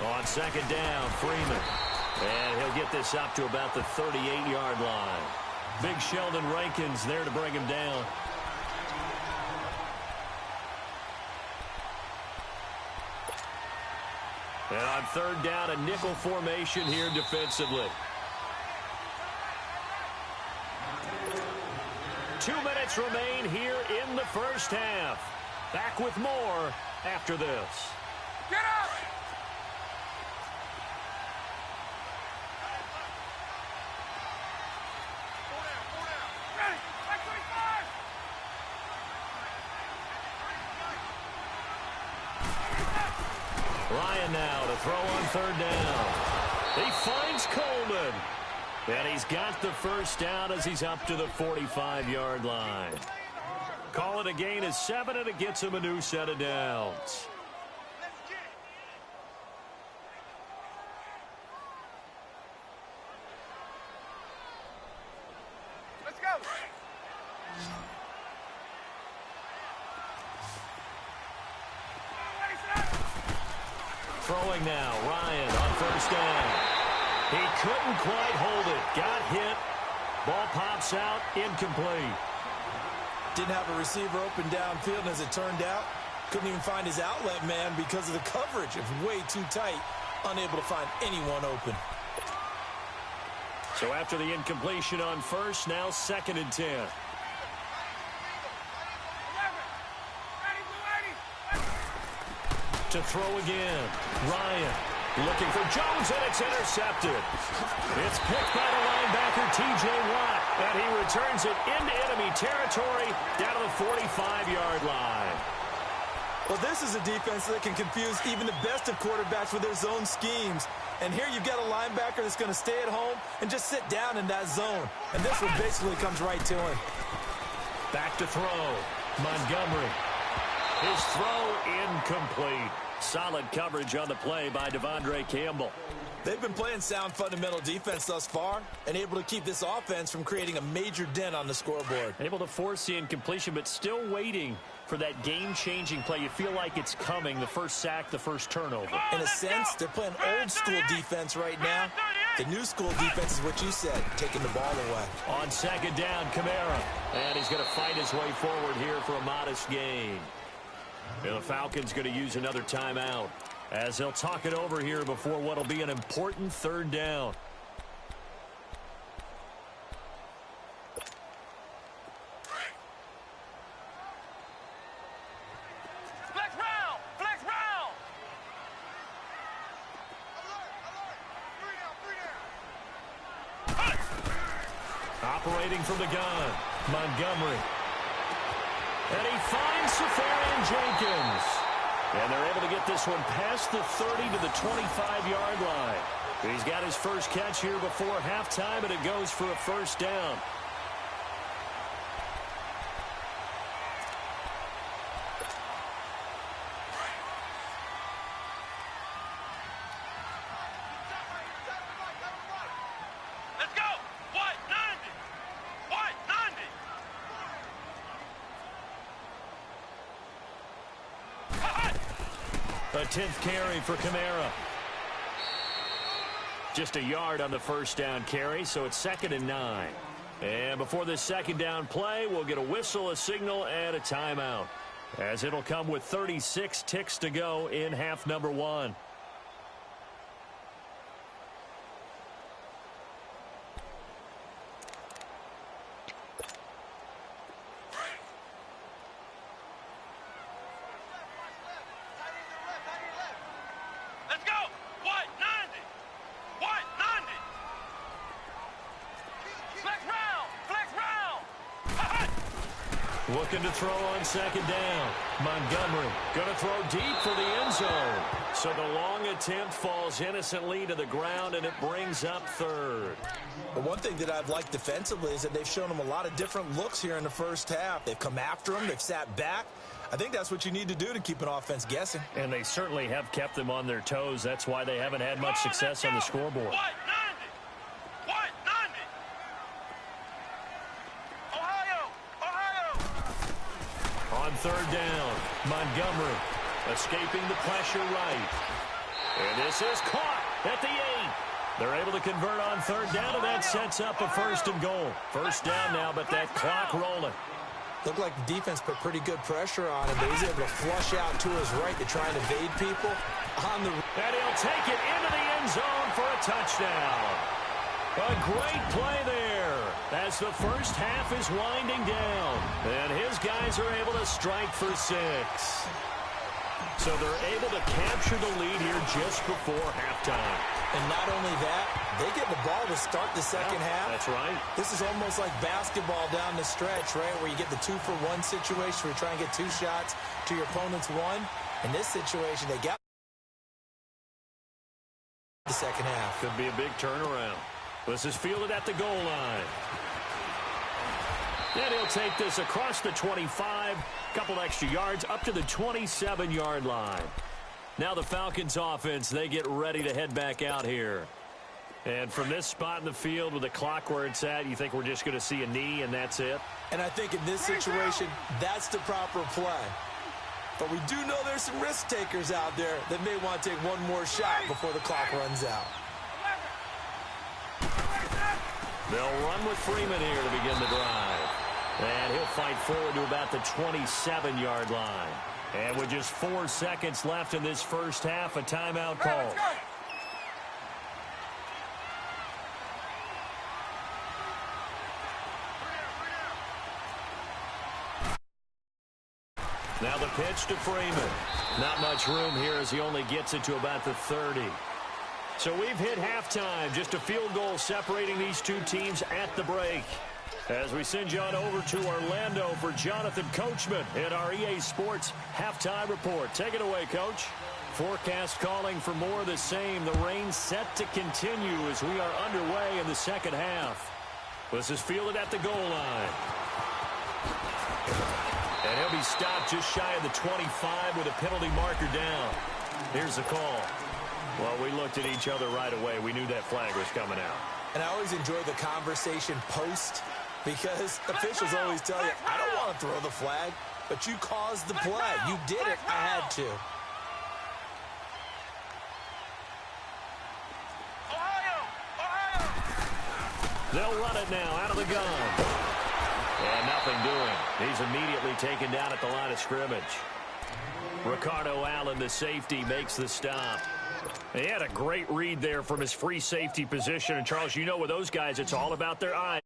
On second down, Freeman. And he'll get this up to about the 38-yard line. Big Sheldon Rankins there to bring him down. And on third down, a nickel formation here defensively. 2 minutes remain here in the first half. Back with more after this. Get up! Ryan now to throw on third down. He finds Coleman. And he's got the first down as he's up to the 45-yard line. Call it a gain of 7, and it gets him a new set of downs. Let's go. Throwing now, Ryan on first down. He couldn't quite hold it. Got hit. Ball pops out, incomplete. Didn't have a receiver open downfield, and as it turned out, couldn't even find his outlet man because of the coverage. It was way too tight, unable to find anyone open. So after the incompletion on first, now second and 10. To throw again, Ryan looking for Jones, and it's intercepted. It's picked by the linebacker, T.J. Watt, and he returns it into enemy territory down to the 45-yard line. Well, this is a defense that can confuse even the best of quarterbacks with their zone schemes. And here you've got a linebacker that's going to stay at home and just sit down in that zone. And this one basically comes right to him. Back to throw, Montgomery. His throw incomplete. Solid coverage on the play by Devondre Campbell. They've been playing sound fundamental defense thus far and able to keep this offense from creating a major dent on the scoreboard. Able to force the incompletion, but still waiting for that game-changing play. You feel like it's coming, the first sack, the first turnover. In a sense, they're playing old-school defense right now. The new-school defense is what you said, taking the ball away. On second down, Kamara. And he's going to fight his way forward here for a modest gain. And the Falcons going to use another timeout as they'll talk it over here before what will be an important third down. Flex round! Flex round! Alert! Operating from the gun, Montgomery. And he finds Safarian Jenkins. And they're able to get this one past the 30 to the 25-yard line. He's got his first catch here before halftime, and it goes for a first down. Let's go! White 90! White 90! A 10th carry for Kamara. Just a yard on the first down carry, so it's 2nd and 9. And before this second down play, we'll get a whistle, a signal, and a timeout, as it'll come with 36 ticks to go in half number 1. Let's go! White 90! White 90! Flex round! Flex round! Looking to throw on second down. Montgomery going to throw deep for the end zone. So the long attempt falls innocently to the ground, and it brings up third. But one thing that I've liked defensively is that they've shown them a lot of different looks here in the first half. They've come after them. They've sat back. I think that's what you need to do to keep an offense guessing. And they certainly have kept them on their toes. That's why they haven't had much success on the scoreboard. White 90! White 90! Ohio! Ohio! On third down, Montgomery escaping the pressure right. And this is caught at the 8. They're able to convert on third down, and that sets up a first and goal. First down now, but that clock rolling. Looked like the defense put pretty good pressure on him, but he's able to flush out to his right to try and evade people. And he'll take it into the end zone for a touchdown. A great play there as the first half is winding down. And his guys are able to strike for 6. So they're able to capture the lead here just before halftime. And not only that, they get the ball to start the second half. That's right. This is almost like basketball down the stretch, right, where you get the 2-for-1 situation where you try and get 2 shots to your opponent's 1. In this situation, they got the second half. Could be a big turnaround. This is fielded at the goal line. And he'll take this across the 25, couple extra yards, up to the 27-yard line. Now the Falcons offense, they get ready to head back out here. And from this spot in the field with the clock where it's at, you think we're just going to see a knee and that's it? And I think in this situation, that's the proper play. But we do know there's some risk takers out there that may want to take one more shot before the clock runs out. They'll run with Freeman here to begin the drive. And he'll fight forward to about the 27-yard line. And with just 4 seconds left in this first half, a timeout call. Now the pitch to Freeman. Not much room here as he only gets it to about the 30. So we've hit halftime. Just a field goal separating these two teams at the break. As we send you on over to Orlando for Jonathan Coachman in our EA Sports Halftime Report. Take it away, Coach. Forecast calling for more of the same. The rain set to continue as we are underway in the second half. This is fielded at the goal line. And he'll be stopped just shy of the 25 with a penalty marker down. Here's the call. Well, we looked at each other right away. We knew that flag was coming out. And I always enjoy the conversation post because officials always tell you, I don't want to throw the flag, but you caused the play. You did it. I had to. They'll run it now out of the gun. And nothing doing. He's immediately taken down at the line of scrimmage. Ricardo Allen, the safety, makes the stop. He had a great read there from his free safety position. And, Charles, you know with those guys, it's all about their eyes.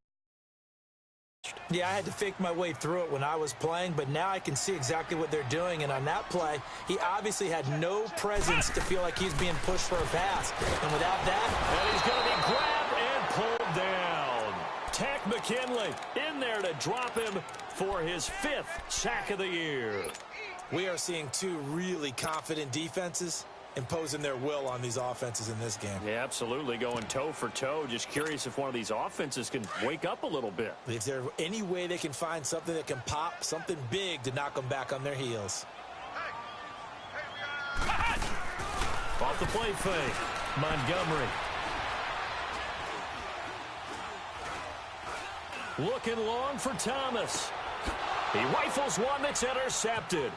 Yeah, I had to fake my way through it when I was playing, but now I can see exactly what they're doing. And on that play, he obviously had no presence to feel like he's being pushed for a pass. And without that... And he's going to be grabbed and pulled down. Tack McKinley in there to drop him for his 5th sack of the year. We are seeing two really confident defenses imposing their will on these offenses in this game. Yeah, absolutely, going toe for toe. Just curious if one of these offenses can wake up a little bit. Is there any way they can find something that can pop, something big to knock them back on their heels? Off the play fake, Montgomery. Looking long for Thomas. He rifles one that's intercepted.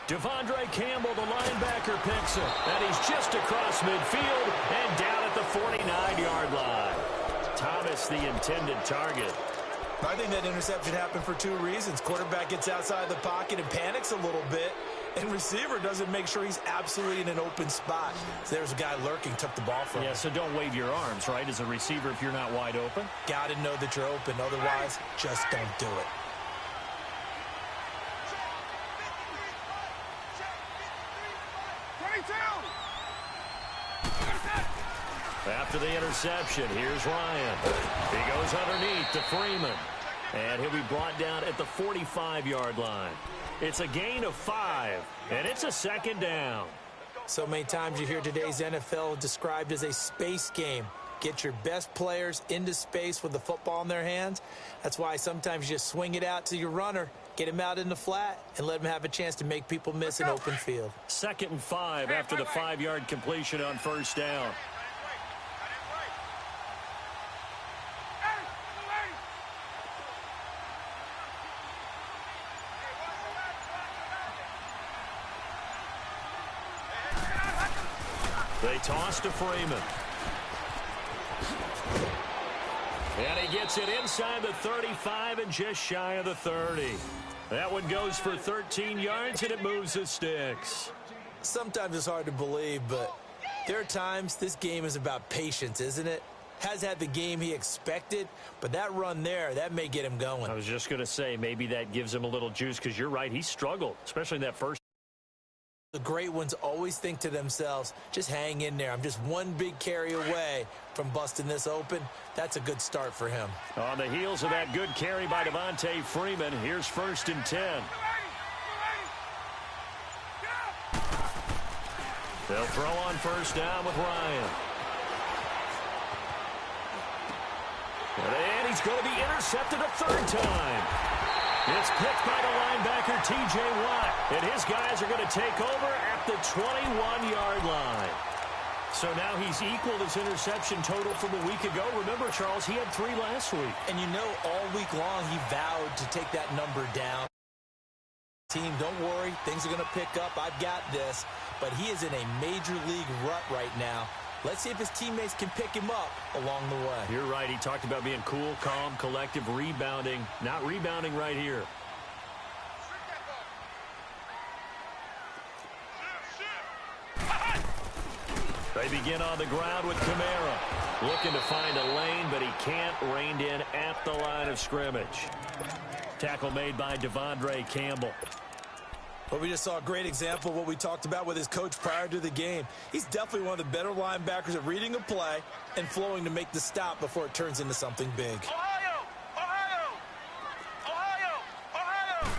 Devondre Campbell, the linebacker, picks it. And he's just across midfield and down at the 49-yard line. Thomas, the intended target. I think that interception happened for 2 reasons. Quarterback gets outside the pocket and panics a little bit. And receiver doesn't make sure he's absolutely in an open spot. So there's a guy lurking, took the ball from him. Yeah, so don't wave your arms, right, as a receiver if you're not wide open. Got to know that you're open. Otherwise, just don't do it. After the interception, here's Ryan. He goes underneath to Freeman. And he'll be brought down at the 45-yard line. It's a gain of 5, and it's a second down. So many times you hear today's NFL described as a space game. Get your best players into space with the football in their hands. That's why sometimes you just swing it out to your runner, get him out in the flat, and let him have a chance to make people miss an open field. 2nd and 5 after the 5-yard completion on first down. They toss to Freeman. And he gets it inside the 35 and just shy of the 30. That one goes for 13 yards, and it moves the sticks. Sometimes it's hard to believe, but there are times this game is about patience, isn't it? Has had the game he expected, but that run there, that may get him going. I was just going to say, maybe that gives him a little juice, because you're right, he struggled, especially in that first. The great ones always think to themselves, just hang in there. I'm just one big carry away from busting this open. That's a good start for him. On the heels of that good carry by Devontae Freeman, here's 1st and 10. They'll throw on 1st down with Ryan. And he's going to be intercepted a 3rd time. It's picked by the linebacker, T.J. Watt. And his guys are going to take over at the 21-yard line. So now he's equaled his interception total from a week ago. Remember, Charles, he had 3 last week. And you know, all week long he vowed to take that number down. Team, don't worry. Things are going to pick up. I've got this. But he is in a major league rut right now. Let's see if his teammates can pick him up along the way. You're right. He talked about being cool, calm, collective, rebounding. Not rebounding right here. They begin on the ground with Kamara. Looking to find a lane, but he can't. Reined in at the line of scrimmage. Tackle made by Devondre Campbell. Well, we just saw a great example of what we talked about with his coach prior to the game. He's definitely one of the better linebackers at reading a play and flowing to make the stop before it turns into something big. Ohio! Ohio! Ohio! Ohio!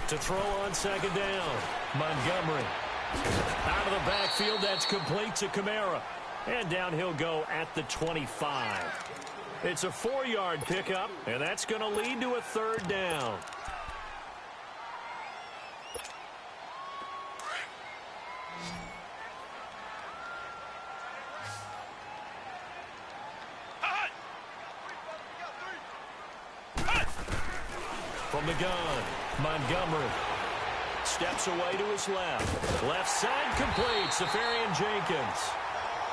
To throw on 2nd down, Montgomery. Out of the backfield, that's complete to Kamara. And down he'll go at the 25. It's a 4-yard pickup, and that's going to lead to a 3rd down. From the gun, Montgomery steps away to his left. Left side complete, Safarian Jenkins.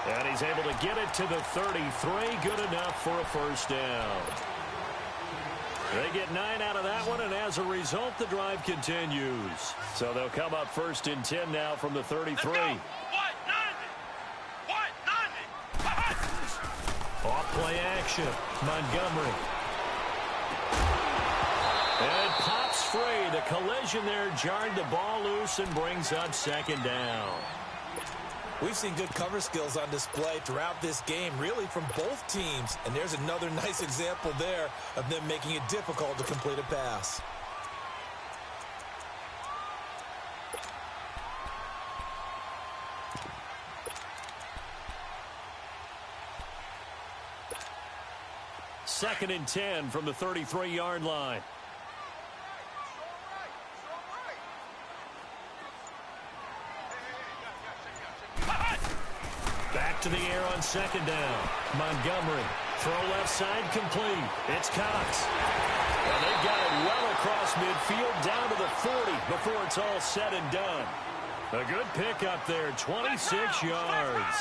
And he's able to get it to the 33. Good enough for a 1st down. They get 9 out of that one, and as a result, the drive continues. So they'll come up 1st and 10 now from the 33. Off play action, Montgomery. And it pops free. The collision there jarred the ball loose and brings up 2nd down. We've seen good cover skills on display throughout this game, really from both teams. And there's another nice example there of them making it difficult to complete a pass. Second and 10 from the 33-yard line. Back to the air on 2nd down. Montgomery. Throw left side complete. It's Cox. And they've got it well across midfield down to the 40 before it's all said and done. A good pickup there, 26 yards.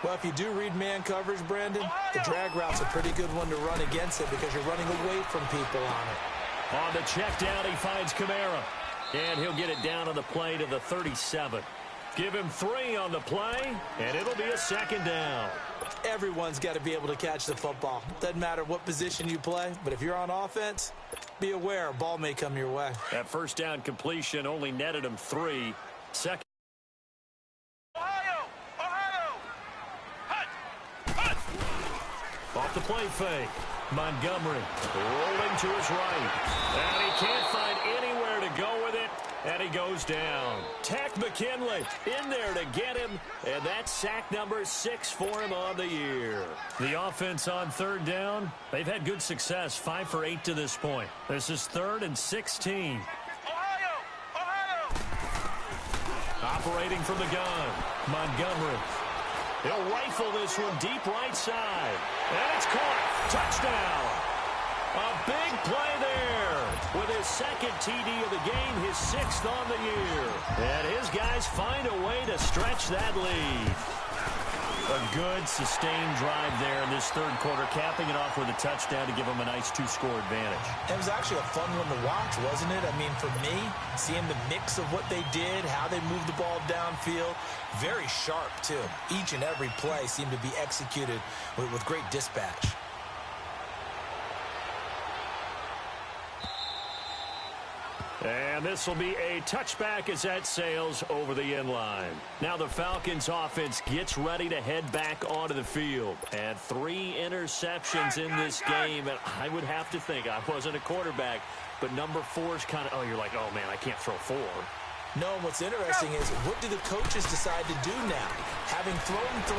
Well, if you do read man coverage, Brandon, the drag route's a pretty good one to run against it because you're running away from people on it. On the check down, he finds Kamara. And he'll get it down on the play to the 37. Give him 3 on the play, and it'll be a 2nd down. Everyone's got to be able to catch the football. Doesn't matter what position you play, but if you're on offense, be aware a ball may come your way. That 1st down completion only netted him 3. Second. Ohio! Ohio! Hut! Hut! Off the play fake. Montgomery rolling to his right. And he can't find anywhere to go with it. And he goes down. Tack McKinley in there to get him. And that's sack number 6 for him on the year. The offense on 3rd down, they've had good success. 5 for 8 to this point. This is 3rd and 16. Ohio! Ohio! Operating from the gun, Montgomery. He'll rifle this one deep right side. And it's caught. Touchdown. A big play there with his second TD of the game, his 6th on the year. And his guys find a way to stretch that lead. A good, sustained drive there in this third quarter, capping it off with a touchdown to give them a nice 2-score advantage. It was actually a fun one to watch, wasn't it? I mean, for me, seeing the mix of what they did, how they moved the ball downfield, very sharp, too. Each and every play seemed to be executed with great dispatch. And this will be a touchback as that sails over the end line. Now the Falcons offense gets ready to head back onto the field. And 3 interceptions in this game. And I would have to think, I wasn't a quarterback, but number 4 is kind of, you're like, oh, man, I can't throw 4. No, and what's interesting is, what do the coaches decide to do now? Having thrown 3,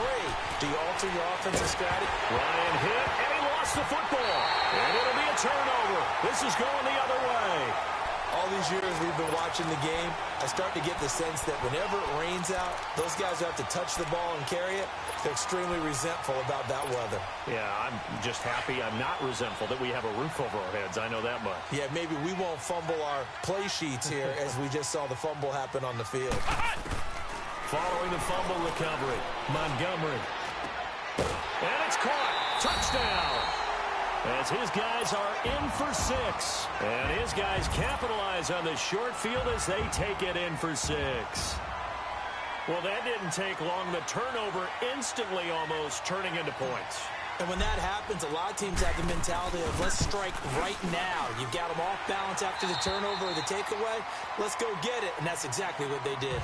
do you alter your offensive strategy? Ryan hit, and he lost the football. And it'll be a turnover. This is going the other way. All these years we've been watching the game, I start to get the sense that whenever it rains out, those guys who have to touch the ball and carry it, they're extremely resentful about that weather. Yeah, I'm just happy I'm not resentful that we have a roof over our heads. I know that much. Yeah, maybe we won't fumble our play sheets here as we just saw the fumble happen on the field. Following the fumble recovery, Montgomery. And it's caught. Touchdown. As his guys are in for 6. And his guys capitalize on the short field as they take it in for 6. Well, that didn't take long. The turnover instantly almost turning into points. And when that happens, a lot of teams have the mentality of, let's strike right now. You've got them off balance after the turnover or the takeaway. Let's go get it. And that's exactly what they did.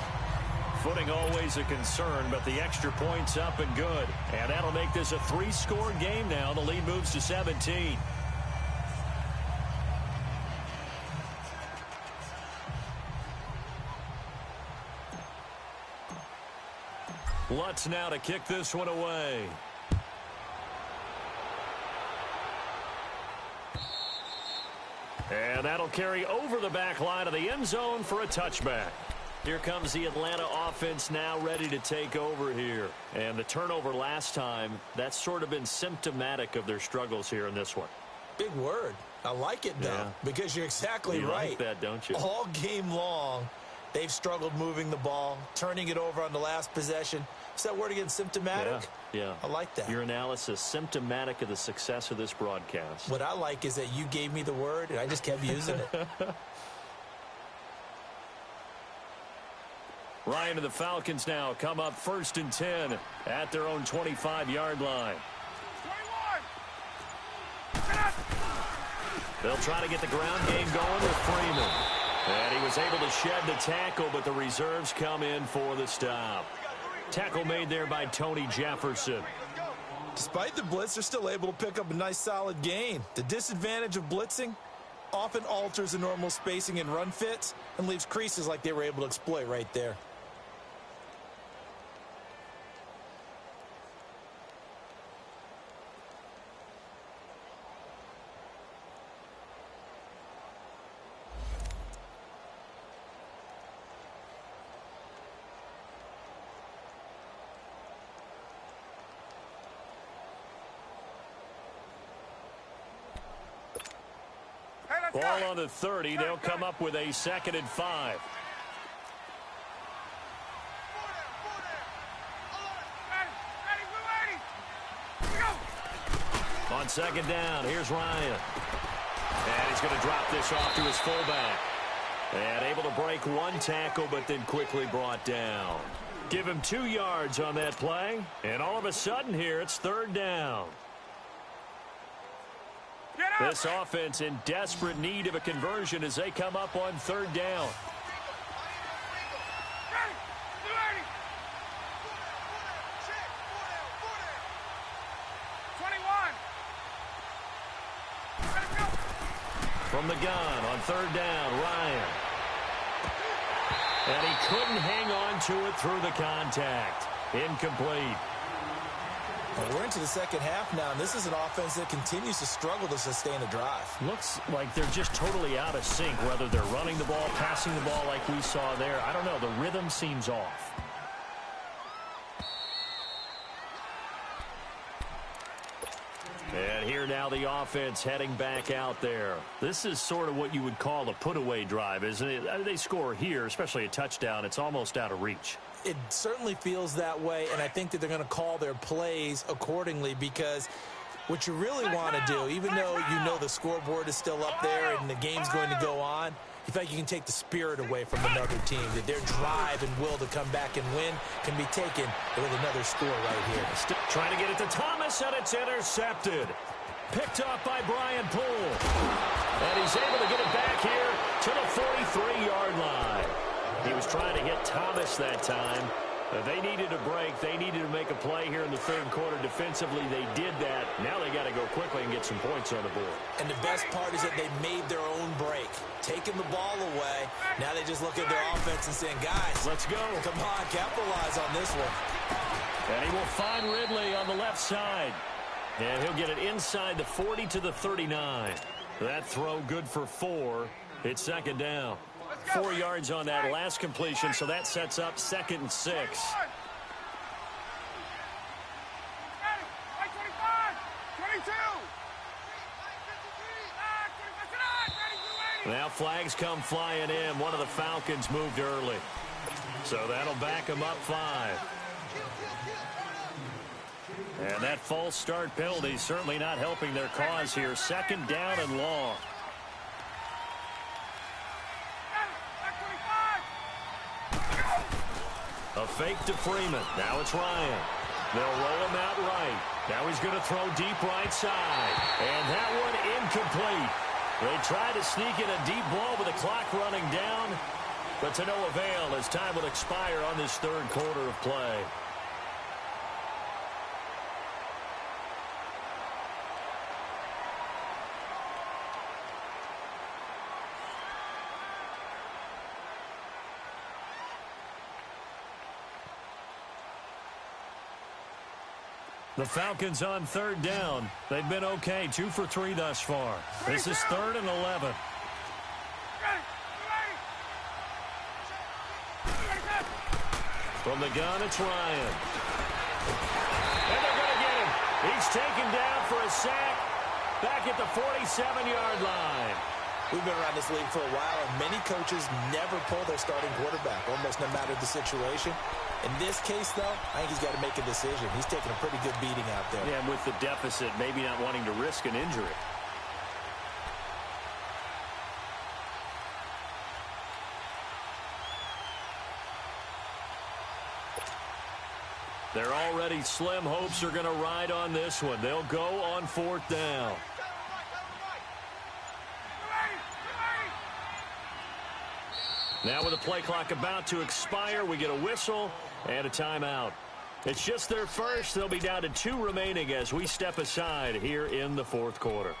Footing always a concern, but the extra point's up and good. And that'll make this a 3-score game now. The lead moves to 17. Lutz now to kick this one away. And that'll carry over the back line of the end zone for a touchback. Here comes the Atlanta offense now ready to take over here. And the turnover last time, that's sort of been symptomatic of their struggles here in this one. Big word. I like it, though, because you're exactly right. You like that, don't you? All game long, they've struggled moving the ball, turning it over on the last possession. Is that word again, symptomatic? Yeah. I like that. Your analysis, symptomatic of the success of this broadcast. What I like is that you gave me the word, and I just kept using it. Ryan and the Falcons now come up 1st and 10 at their own 25-yard line. 21. They'll try to get the ground game going with Freeman. And he was able to shed the tackle, but the reserves come in for the stop. Tackle made there by Tony Jefferson. Despite the blitz, they're still able to pick up a nice solid gain. The disadvantage of blitzing often alters the normal spacing and run fits and leaves creases like they were able to exploit right there. Ball on the 30. They'll come up with a 2nd and 5. On 2nd down, here's Ryan. And he's going to drop this off to his fullback. And able to break 1 tackle, but then quickly brought down. Give him 2 yards on that play. And all of a sudden here, it's 3rd down. This offense in desperate need of a conversion as they come up on 3rd down. From the gun on 3rd down, Ryan. And he couldn't hang on to it through the contact. Incomplete. Well, we're into the second half now, and this is an offense that continues to struggle to sustain a drive. Looks like they're just totally out of sync, whether they're running the ball, passing the ball like we saw there. I don't know. The rhythm seems off. And here now now the offense heading back out there. This is sort of what you would call a put-away drive, isn't it? They score here, especially a touchdown. It's almost out of reach. It certainly feels that way, and I think that they're going to call their plays accordingly, because what you really want to do, even though you know the scoreboard is still up there and the game's going to go on, you feel like you can take the spirit away from another team, that their drive and will to come back and win can be taken with another score right here. Still trying to get it to Thomas, and it's intercepted. Picked off by Brian Poole. And he's able to get it back here to the 43-yard line. He was trying to hit Thomas that time. They needed a break. They needed to make a play here in the third quarter defensively. They did that. Now they got to go quickly and get some points on the board. And the best part is that they made their own break, taking the ball away. Now they just look at their offense and saying, guys, let's go. Come on, capitalize on this one. And he will find Ridley on the left side. And he'll get it inside the 40 to the 39. That throw good for 4. It's second down. 4 yards on that last completion, so that sets up 2nd and 6. Now flags come flying in. One of the Falcons moved early. So that'll back them up 5. And that false start penalty certainly not helping their cause here. 2nd down and long. A fake to Freeman. Now it's Ryan. They'll roll him out right. Now he's going to throw deep right side. And that one incomplete. They tried to sneak in a deep ball with the clock running down, but to no avail as time will expire on this third quarter of play. The Falcons on 3rd down. They've been okay, 2 for 3 thus far. This is 3rd and 11. From the gun, it's Ryan. And they're going to get him. He's taken down for a sack back at the 47-yard line. We've been around this league for a while, and many coaches never pull their starting quarterback, almost no matter the situation. In this case, though, I think he's got to make a decision. He's taking a pretty good beating out there. Yeah, and with the deficit, maybe not wanting to risk an injury. Their already slim hopes are going to ride on this one. They'll go on 4th down. Now with the play clock about to expire, we get a whistle and a timeout. It's just their first. They'll be down to 2 remaining as we step aside here in the 4th quarter.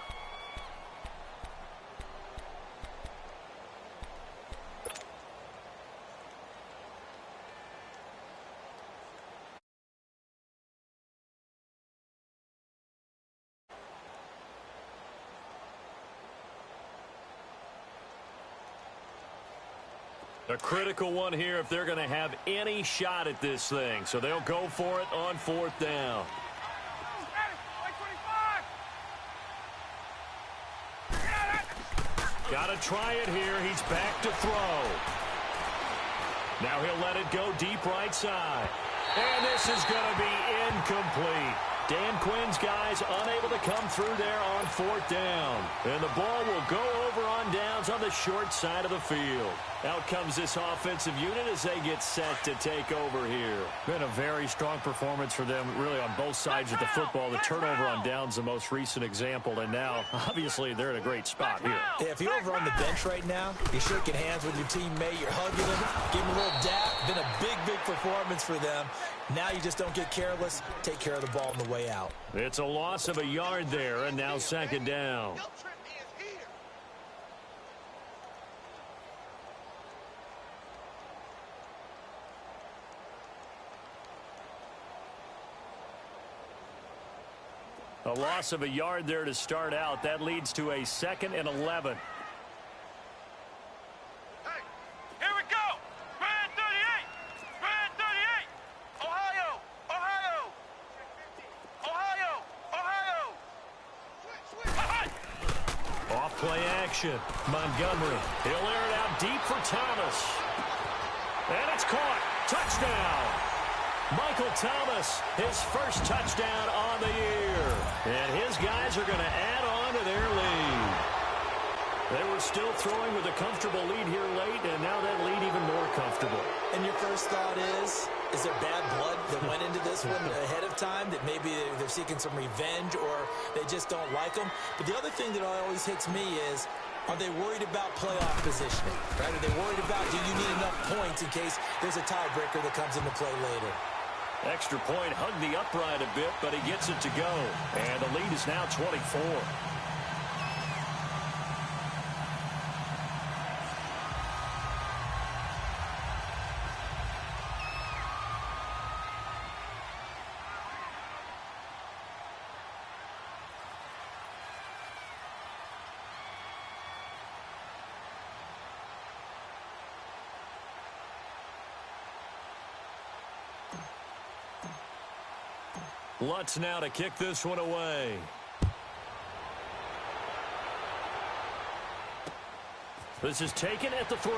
A critical one here if they're going to have any shot at this thing. So they'll go for it on 4th down. Got to try it here. He's back to throw. Now he'll let it go deep right side. And this is going to be incomplete. Dan Quinn's guys unable to come through there on 4th down. And the ball will go over on downs on the short side of the field. Out comes this offensive unit as they get set to take over here. Been a very strong performance for them, really, on both sides of the football. The turnover on downs, the most recent example, and now, obviously, they're in a great spot here. Yeah, if you're over on the bench right now, you're shaking hands with your teammate, you're hugging him, giving him a little dap. Been a big, big performance for them. Now you just don't get careless. Take care of the ball on the way out. It's a loss of a yard there, and now 2nd down. A loss of a yard there to start out. That leads to a 2nd and 11. Hey, here we go. Red 38. Red 38. Ohio. Ohio. Ohio. Ohio. Off play action. Montgomery. He'll air it out deep for Thomas. And it's caught. Touchdown. Michael Thomas, his first touchdown on the year. And his guys are going to add on to their lead. They were still throwing with a comfortable lead here late, and now that lead even more comfortable. And your first thought is there bad blood that went into this one ahead of time, that maybe they're seeking some revenge or they just don't like them? But the other thing that always hits me is, are they worried about playoff positioning? Right? Are they worried about, do you need enough points in case there's a tiebreaker that comes into play later? Extra point, hugged the upright a bit, but he gets it to go. And the lead is now 24. Lutz now to kick this one away. This is taken at the 3.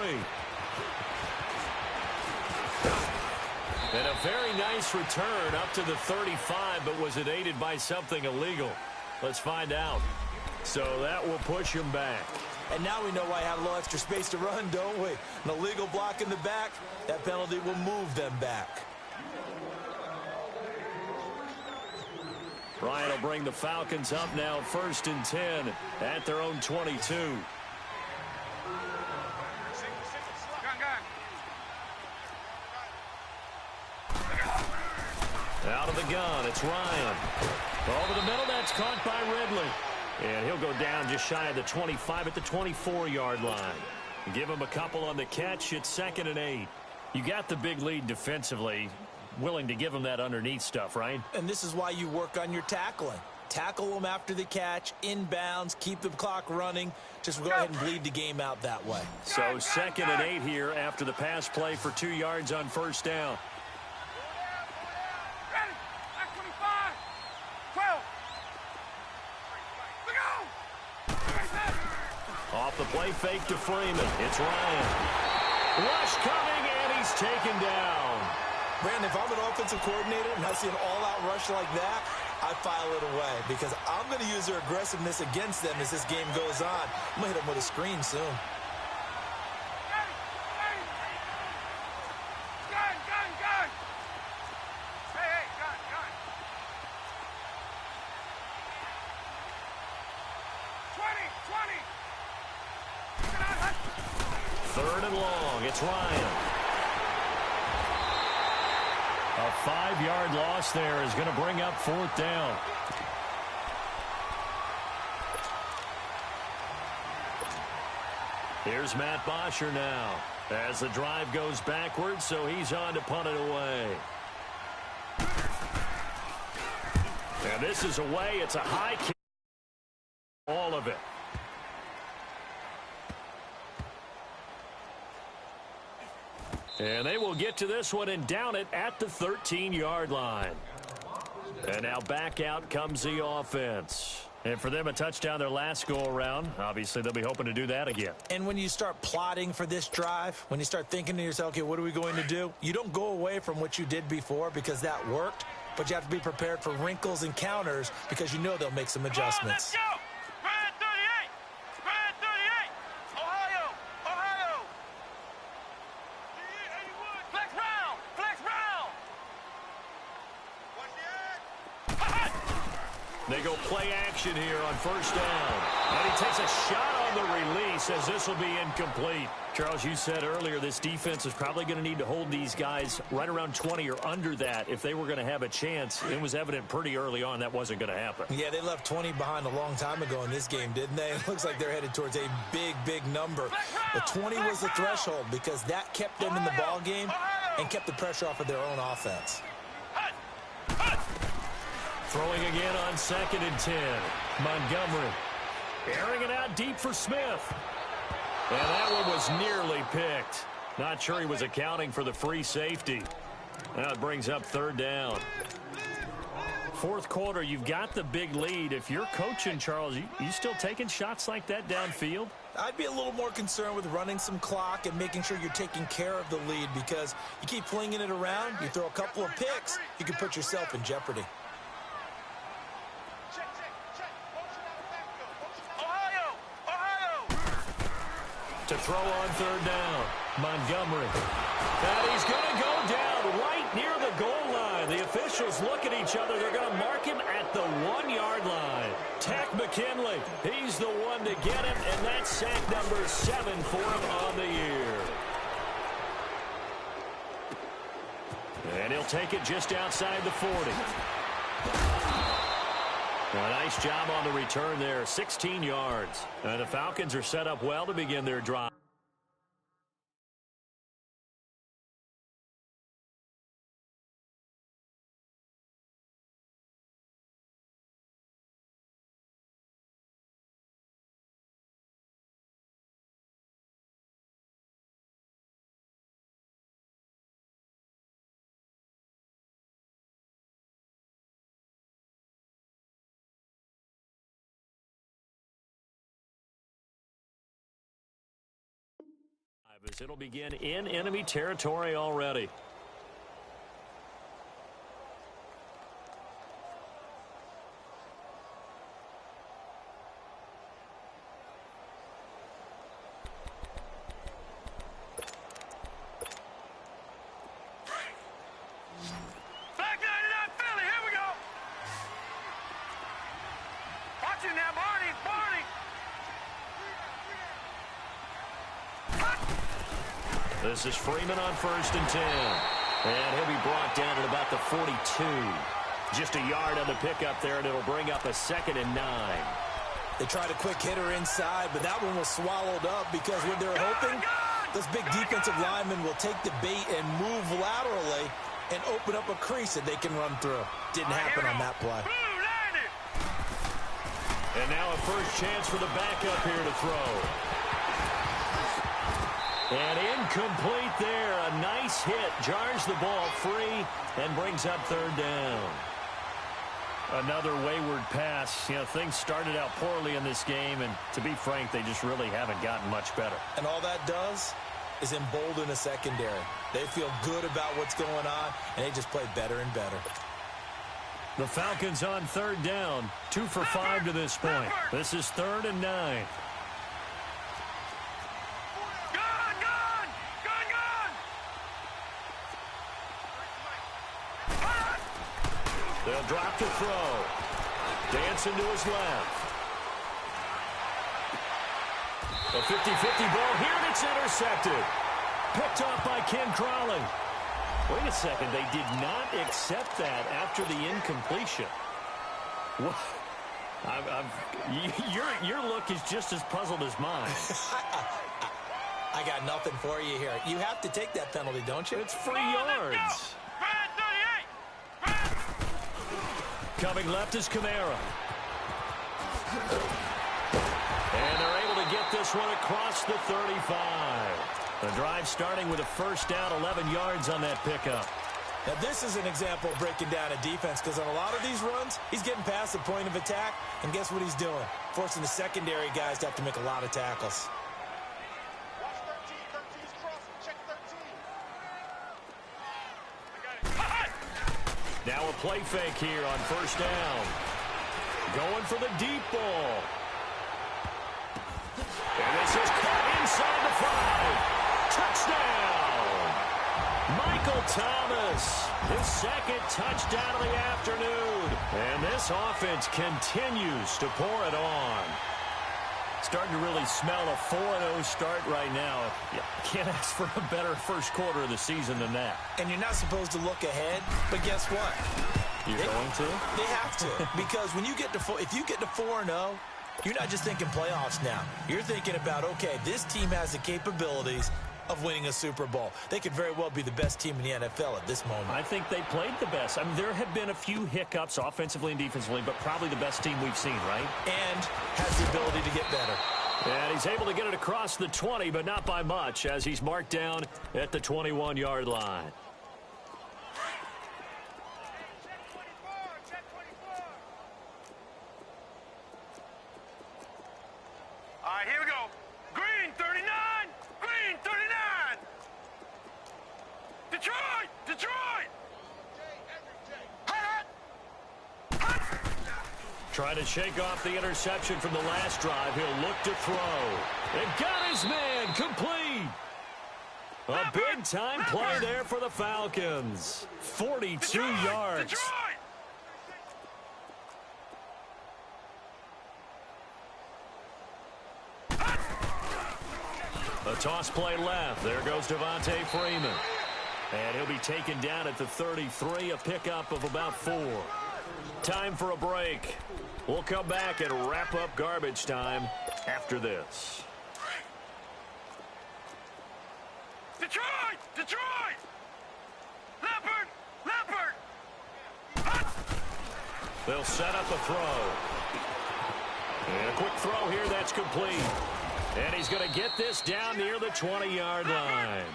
And a very nice return up to the 35, but was it aided by something illegal? Let's find out. So that will push him back. And now we know why I have a little extra space to run, don't we? An illegal block in the back, that penalty will move them back. Ryan will bring the Falcons up now 1st and 10 at their own 22. Out of the gun, it's Ryan. Over the middle, that's caught by Ridley. And he'll go down just shy of the 25 at the 24-yard line. Give him a couple on the catch. It's 2nd and 8. You got the big lead defensively. Willing to give him that underneath stuff, right? And this is why you work on your tackling. Tackle them after the catch, inbounds, keep the clock running. Just go ahead and bleed the game out that way. So 2nd and 8 here after the pass play for 2 yards on 1st down. Off the play fake to Freeman. It's Ryan. Rush coming, and he's taken down. Brandon, if I'm an offensive coordinator and I see an all-out rush like that, I file it away because I'm going to use their aggressiveness against them as this game goes on. I'm going to hit them with a screen soon. Gun! Hey, gun! 20! 3rd and long. It's Ryan. A 5-yard loss there is going to bring up 4th down. Here's Matt Bosher now as the drive goes backwards, so he's on to punt it away. And this is away. It's a high kick. All of it. And they will get to this one and down it at the 13-yard line. And now back out comes the offense. And for them, a touchdown their last go-around. Obviously, they'll be hoping to do that again. And when you start plotting for this drive, when you start thinking to yourself, okay, what are we going to do? You don't go away from what you did before because that worked, but you have to be prepared for wrinkles and counters because you know they'll make some adjustments. Let's go! Red 38! Ohio! Flex round! They go play action here on 1st down. And he takes a shot on the release as this will be incomplete. Charles, you said earlier this defense is probably going to need to hold these guys right around 20 or under that if they were going to have a chance. It was evident pretty early on that wasn't going to happen. Yeah, they left 20 behind a long time ago in this game, didn't they? It looks like they're headed towards a big number. But 20 was the threshold because that kept them in the ball game and kept the pressure off of their own offense. Throwing again on 2nd and 10. Montgomery airing it out deep for Smith. And that one was nearly picked. Not sure he was accounting for the free safety. Now it brings up 3rd down. fourth quarter, you've got the big lead. If you're coaching, Charles, you still taking shots like that downfield? I'd be a little more concerned with running some clock and making sure you're taking care of the lead, because you keep flinging it around, you throw a couple of picks, you can put yourself in jeopardy. To throw on third down, Montgomery. And he's going to go down right near the goal line. The officials look at each other. They're going to mark him at the 1-yard line. Tack McKinley, he's the one to get him, and that's sack number 7 for him on the year. And he'll take it just outside the 40. A nice job on the return there, 16 yards. And the Falcons are set up well to begin their drive. As it'll begin in enemy territory already. Back 99 Philly, here we go. Watch it now, Barney. This is Freeman on 1st and 10. And he'll be brought down at about the 42. Just a yard on the pickup there, and it'll bring up a 2nd and 9. They tried a quick hitter inside, but that one was swallowed up because what they're hoping, those big defensive linemen will take the bait and move laterally and open up a crease that they can run through. Didn't happen on that play. And now a first chance for the backup here to throw. And incomplete there. A nice hit. Jars the ball free and brings up 3rd down. Another wayward pass. You know, things started out poorly in this game, and to be frank, they just really haven't gotten much better. And all that does is embolden a secondary. They feel good about what's going on, and they just play better and better. The Falcons on 3rd down. 2 for 5 to this point. This is 3rd and 9. They'll drop to throw. Dancing to his left. A 50-50 ball here, and it's intercepted. Picked off by Ken Crawley. Wait a second. They did not accept that after the incompletion. What? Your look is just as puzzled as mine. I got nothing for you here. You have to take that penalty, don't you? It's 3 yards. Coming left is Kamara. And they're able to get this one across the 35. The drive starting with a first down, 11 yards on that pickup. Now, this is an example of breaking down a defense, because on a lot of these runs, he's getting past the point of attack, and guess what he's doing? Forcing the secondary guys to have to make a lot of tackles. Now a play fake here on first down. Going for the deep ball. And this is caught inside the 5. Touchdown! Michael Thomas, his 2nd touchdown of the afternoon. And this offense continues to pour it on. Starting to really smell a 4-0 start right now. You can't ask for a better first quarter of the season than that. And you're not supposed to look ahead, but guess what? You're going to? They have to, because when you get to if you get to 4-0, you're not just thinking playoffs now. You're thinking about, okay, this team has the capabilities of winning a Super Bowl. They could very well be the best team in the NFL at this moment. I think they played the best. I mean, there have been a few hiccups offensively and defensively, but probably the best team we've seen, right? And has the ability to get better. And he's able to get it across the 20, but not by much, as he's marked down at the 21-yard line. right, here we go. Green 39. Green 39. Detroit. Detroit. Trying to shake off the interception from the last drive. He'll look to throw. And got his man complete. A big-time play there for the Falcons. 42 yards. Detroit. A toss play left. There goes Devontae Freeman. And he'll be taken down at the 33, a pickup of about 4. Time for a break. We'll come back and wrap up garbage time after this. Detroit! Detroit! Leopard! Leopard! They'll set up a throw. And a quick throw here that's complete. And he's going to get this down near the 20-yard line.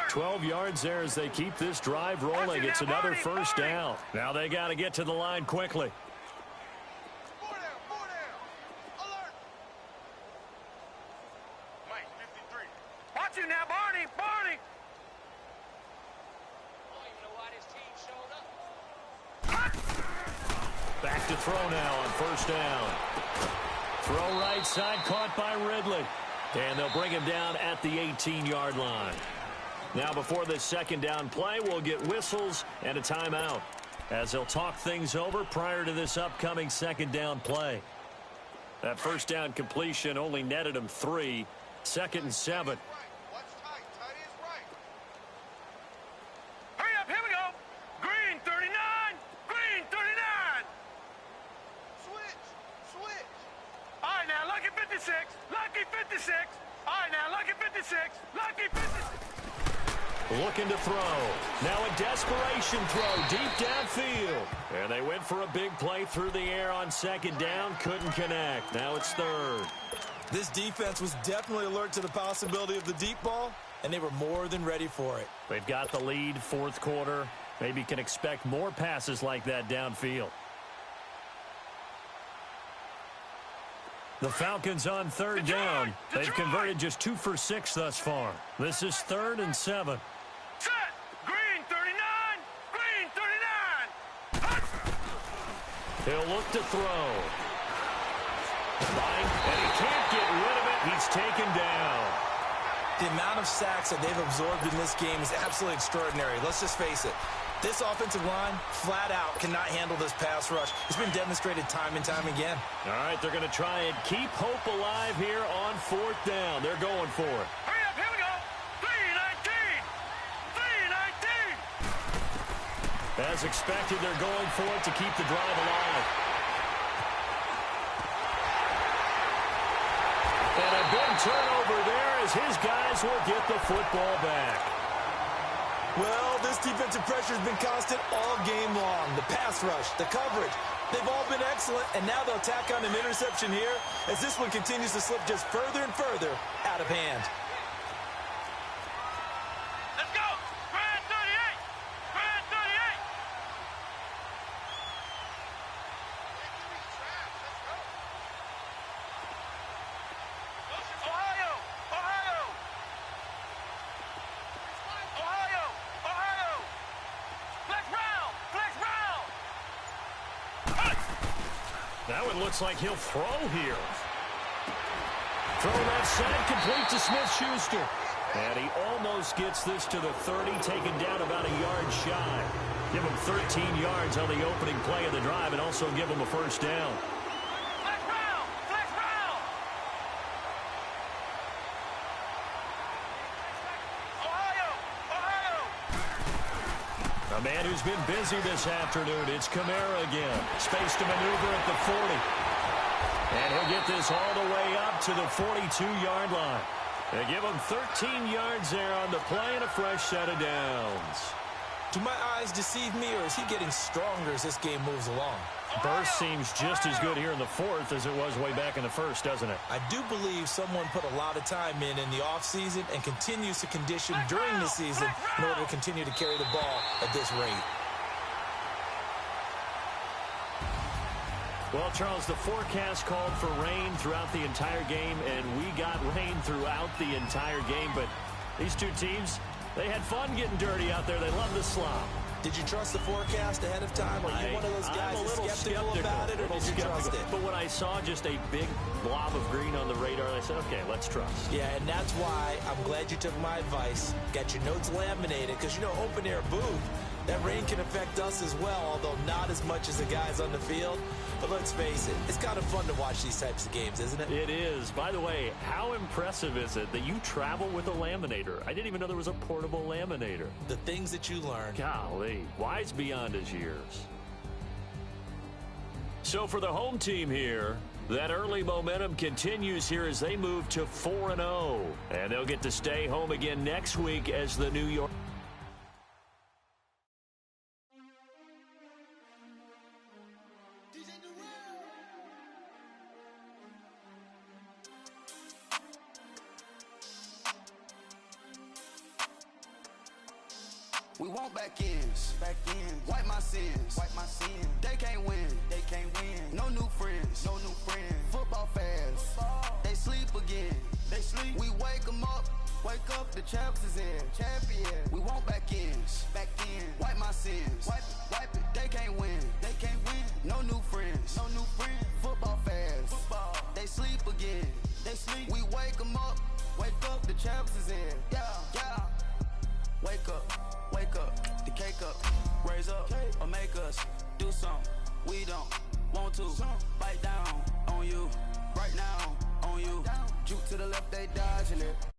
12 yards there as they keep this drive rolling. It's another first down. Now they got to get to the line quickly. Four down. Alert! Mike, 53. Watch you now, Barney! Barney! Back to throw now on first down. Throw right side, caught by Ridley. And they'll bring him down at the 18-yard line. Now before this second down play, we'll get whistles and a timeout as they'll talk things over prior to this upcoming second down play. That first down completion only netted him 3. 2nd and 7. Hurry up, here we go! Green 39! Green 39! Switch! All right, now, lucky 56! Lucky 56! All right, now, lucky 56! Lucky 56! Looking to throw. Now a desperation throw deep downfield. And they went for a big play through the air on second down. Couldn't connect. Now it's 3rd. This defense was definitely alert to the possibility of the deep ball, and they were more than ready for it. They've got the lead, 4th quarter. Maybe can expect more passes like that downfield. The Falcons on 3rd down. They've converted just 2 for 6 thus far. This is 3rd and 7. Set! Green 39! Green 39! He'll look to throw. And he can't get rid of it. He's taken down. The amount of sacks that they've absorbed in this game is absolutely extraordinary. Let's just face it. This offensive line, flat out, cannot handle this pass rush. It's been demonstrated time and time again. All right, they're going to try and keep hope alive here on 4th down. They're going for it. Hurry up, here we go! 319! 319! As expected, they're going for it to keep the drive alive. And a big turnover there as his guys will get the football back. Well, this defensive pressure has been constant all game long. The pass rush, the coverage, they've all been excellent, and now they'll tack on an interception here as this one continues to slip just further and further out of hand. Let's go! Grand 38! Grand 38! Ohio! Ohio! Ohio! Ohio! Flex round! Flex round! That one looks like he'll throw here. Throw left side, complete to Smith-Schuster. And he almost gets this to the 30, taken down about a yard shy. Give him 13 yards on the opening play of the drive and also give him a first down. Flex round! Flex round! Ohio! Ohio! A man who's been busy this afternoon. It's Kamara again. Space to maneuver at the 40. And he'll get this all the way up to the 42-yard line. They give him 13 yards there on the play and a fresh set of downs. Do my eyes deceive me, or is he getting stronger as this game moves along? Burst seems just as good here in the 4th as it was way back in the 1st, doesn't it? I do believe someone put a lot of time in the offseason and continues to condition during the season in order to continue to carry the ball at this rate. Well, Charles, the forecast called for rain throughout the entire game, and we got rain throughout the entire game. But these two teams, they had fun getting dirty out there. They love the slop. Did you trust the forecast ahead of time? Are you one of those guys that's skeptical about it, or did you trust it? But when I saw just a big blob of green on the radar, I said, okay, let's trust. Yeah, and that's why I'm glad you took my advice. Got your notes laminated, because, you know, open air booth, that rain can affect us as well, although not as much as the guys on the field. But let's face it, it's kind of fun to watch these types of games, isn't it? It is. By the way, how impressive is it that you travel with a laminator? I didn't even know there was a portable laminator. The things that you learn. Golly, wise beyond his years. So for the home team here, that early momentum continues here as they move to 4-0. And they'll get to stay home again next week as the New York. We want back ends, wipe my sins, They can't win, No new friends, Football fans, they sleep again, We wake them up, the champs is in, We want back ends, wipe my sins, wipe it, They can't win, No new friends, Football fans, they sleep again, We wake them up, the champs is in, yeah. Wake up, the cake up, raise up, or make us do something we don't want to. Bite down on you, right now on you. Juke to the left, they dodging it.